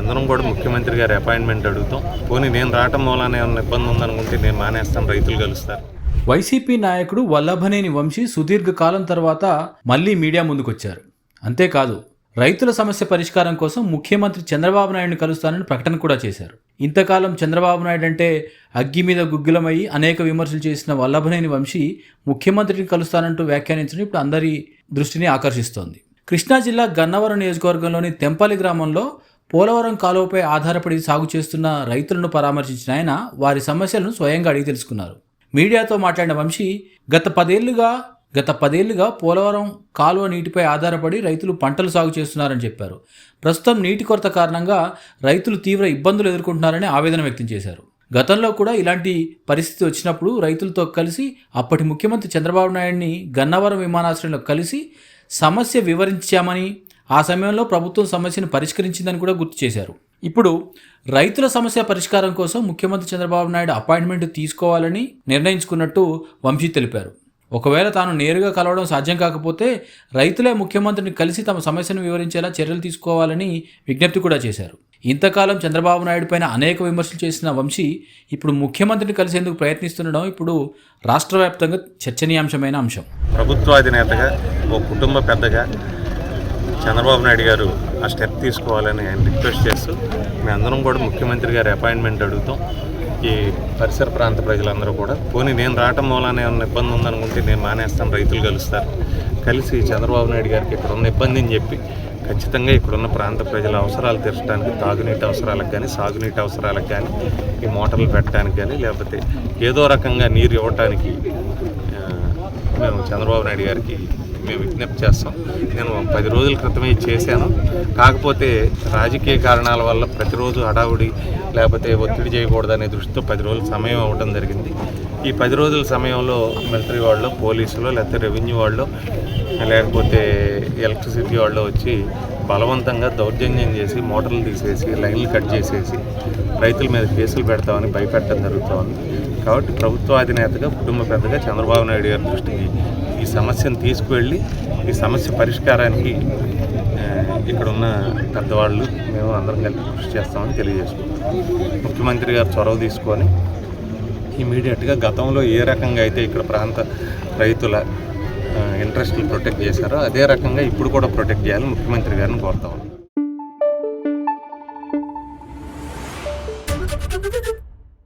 అందరం కూడా ముఖ్యమంత్రి గారి అపాయింట్మెంట్ అడుగుతాం. పోనీ నేను రావటం మూలానే ఏమన్నా ఇబ్బంది ఉందనుకుంటే నేను మానేస్తాను, రైతులు కలుస్తారు. వైసీపీ నాయకుడు వల్లభనేని వంశీ సుదీర్ఘకాలం తర్వాత మళ్లీ మీడియా ముందుకొచ్చారు. అంతేకాదు, రైతుల సమస్య పరిష్కారం కోసం ముఖ్యమంత్రి చంద్రబాబు నాయుడిని కలుస్తానని ప్రకటన కూడా చేశారు. ఇంతకాలం చంద్రబాబు నాయుడు అంటే అగ్గి మీద గుగ్గిలమై అనేక విమర్శలు చేసిన వల్లభనేని వంశీ ముఖ్యమంత్రిని కలుస్తానంటూ వ్యాఖ్యానించడం ఇప్పుడు అందరి దృష్టిని ఆకర్షిస్తోంది. కృష్ణా జిల్లా గన్నవరం నియోజకవర్గంలోని తెంపల్లి గ్రామంలో పోలవరం కాలువపై ఆధారపడి సాగు చేస్తున్న రైతులను పరామర్శించిన ఆయన వారి సమస్యలను స్వయంగా అడిగి తెలుసుకున్నారు. మీడియాతో మాట్లాడిన వంశీ గత పదేళ్లుగా పోలవరం కాలువ నీటిపై ఆధారపడి రైతులు పంటలు సాగు చేస్తున్నారని చెప్పారు. ప్రస్తుతం నీటి కొరత కారణంగా రైతులు తీవ్ర ఇబ్బందులు ఎదుర్కొంటున్నారని ఆవేదన వ్యక్తం చేశారు. గతంలో కూడా ఇలాంటి పరిస్థితి వచ్చినప్పుడు రైతులతో కలిసి అప్పటి ముఖ్యమంత్రి చంద్రబాబు నాయుడిని గన్నవరం విమానాశ్రయంలో కలిసి సమస్య వివరించామని, ఆ సమయంలో ప్రభుత్వం సమస్యను పరిష్కరించిందని కూడా గుర్తు చేశారు. ఇప్పుడు రైతుల సమస్య పరిష్కారం కోసం ముఖ్యమంత్రి చంద్రబాబు నాయుడు అపాయింట్మెంట్ తీసుకోవాలని నిర్ణయించుకున్నట్టు వంశీ తెలిపారు. ఒకవేళ తాను నేరుగా కలవడం సాధ్యం కాకపోతే రైతులే ముఖ్యమంత్రిని కలిసి తమ సమస్యను వివరించేలా చర్యలు తీసుకోవాలని విజ్ఞప్తి కూడా చేశారు. ఇంతకాలం చంద్రబాబు నాయుడు పైన అనేక విమర్శలు చేసిన వంశీ ఇప్పుడు ముఖ్యమంత్రిని కలిసేందుకు ప్రయత్నిస్తుండడం ఇప్పుడు రాష్ట్ర వ్యాప్తంగా చర్చనీయాంశమైన అంశం. ప్రభుత్వాధినేతగా, ఓ కుటుంబ పెద్దగా చంద్రబాబు నాయుడు గారు ఆ స్టెప్ తీసుకోవాలని ఆయన రిక్వెస్ట్ చేస్తూ మేమందరం కూడా ముఖ్యమంత్రి గారి అపాయింట్మెంట్ అడుగుతాం. ఈ పరిసర ప్రాంత ప్రజలందరూ కూడా పోనీ నేను రావటం మూలానే ఏమన్నా ఇబ్బంది ఉందనుకుంటే నేను మానేస్తాను, రైతులు కలుస్తారు. కలిసి చంద్రబాబు నాయుడు గారికి ఇక్కడ ఉన్న ఇబ్బందిని చెప్పి ఖచ్చితంగా ఇక్కడున్న ప్రాంత ప్రజల అవసరాలు తీర్చడానికి, తాగునీటి అవసరాలకు కానీ, సాగునీటి అవసరాలకు కానీ, ఈ మోటార్లు పెట్టడానికి కానీ, లేకపోతే ఏదో రకంగా నీరు ఇవ్వటానికి మేము చంద్రబాబు నాయుడు గారికి మేము విజ్ఞప్తి చేస్తాం. నేను 10 రోజుల క్రితమే చేశాను. కాకపోతే రాజకీయ కారణాల వల్ల ప్రతిరోజు హడావుడి లేకపోతే ఒత్తిడి చేయకూడదనే దృష్టితో 10 రోజుల సమయం అవ్వడం జరిగింది. ఈ 10 రోజుల సమయంలో మిలిటరీ వాళ్ళు, పోలీసులు, లేకపోతే రెవెన్యూ వాళ్ళు, లేకపోతే ఎలక్ట్రిసిటీ వాళ్ళు వచ్చి బలవంతంగా దౌర్జన్యం చేసి మోటార్లు తీసేసి లైన్లు కట్ చేసేసి రైతుల మీద కేసులు పెడతామని భయపెట్టడం జరుగుతుంది. కాబట్టి ప్రభుత్వాధినేతగా, కుటుంబ పెద్దగా చంద్రబాబు నాయుడు గారి దృష్టికి ఈ సమస్యను తీసుకువెళ్ళి ఈ సమస్య పరిష్కారానికి ఇక్కడున్న పెద్దవాళ్ళు మేము అందరం కలిపి కృషి చేస్తామని తెలియజేసుకుంటాం. ముఖ్యమంత్రి గారు చొరవ తీసుకొని ఇమీడియట్గా గతంలో ఏ రకంగా అయితే ఇక్కడ ప్రాంత రైతుల ఇంట్రెస్ట్ని ప్రొటెక్ట్ చేశారో అదే రకంగా ఇప్పుడు కూడా ప్రొటెక్ట్ చేయాలని ముఖ్యమంత్రి గారిని కోరుతాం.